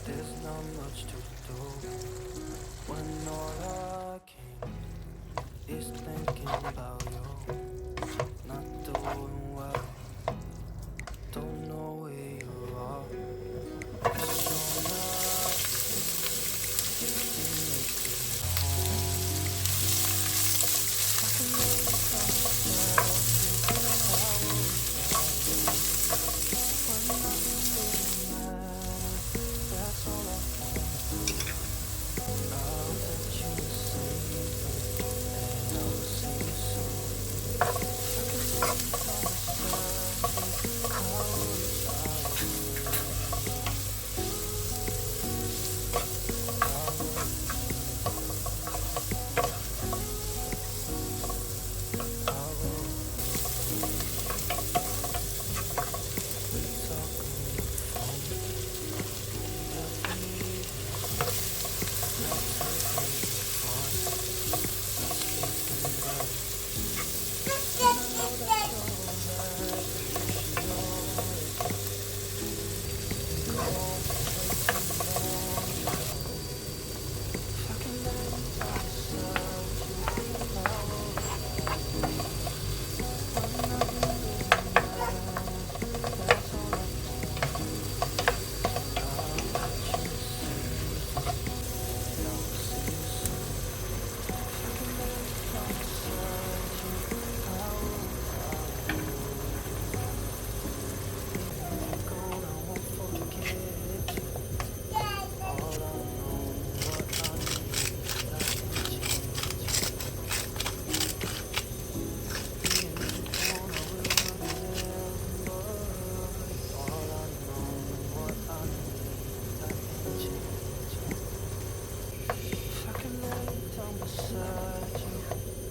There's not much to do when all I can is thinking about you. Not doing well, don't know where you are. 'Cause you're not here, it's been way too long. I can never come without you.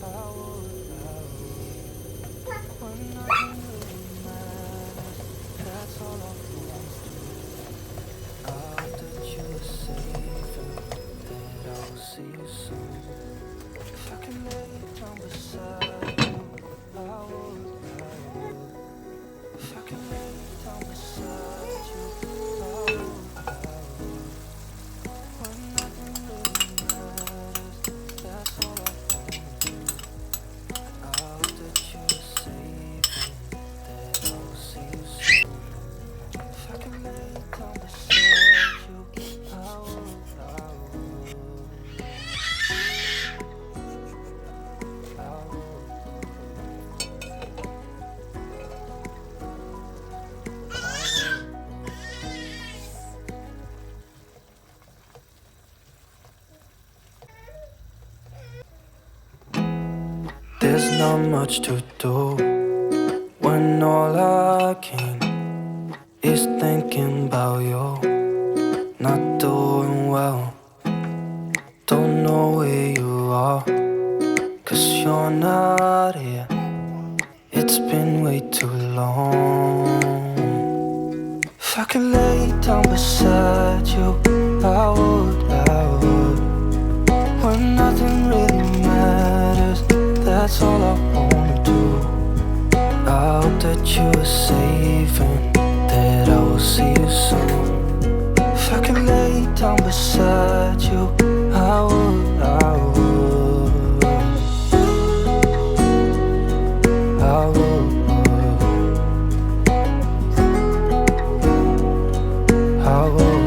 I would when nothing really matters. That's all I want. I'll let you save it, and I'll see you soon. I can never come beside you. I There's not much to do when all I can is thinking about you. Not doing well, don't know where you are. 'Cause you're not here, it's been way too long. If I could lay down beside you, I would, when nothing really matters. That's all I wanna do. I hope that you are safe and that I will see you soon. If I could lay down beside you, I would, I would, I would, I would.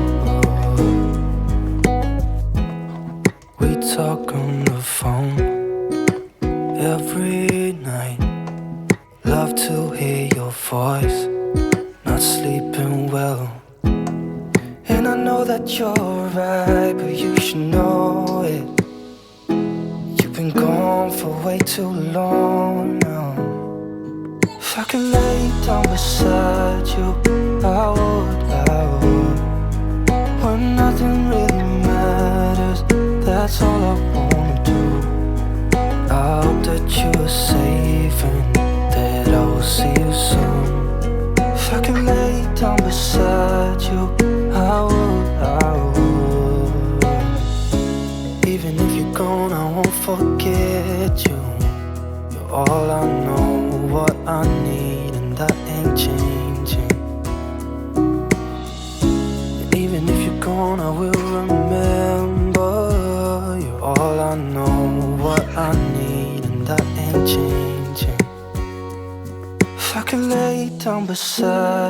We talk on the phone every night. Love to hear your voice. Not sleeping well, and I know that you're right, but you should know it. You've been gone for way too long now. If I could lay down beside you, I would, when nothing really matters. That's all I wanna do. I hope that you are safe and that I will see you soon. If I can lay down beside you, I would, I would. Even if you're gone, I won't forget you. You're all I know, what I need, and that ain't changing. And Even if you're gone, I will remember. You're all I know, what I need, and that ain't changing. If I could lay down beside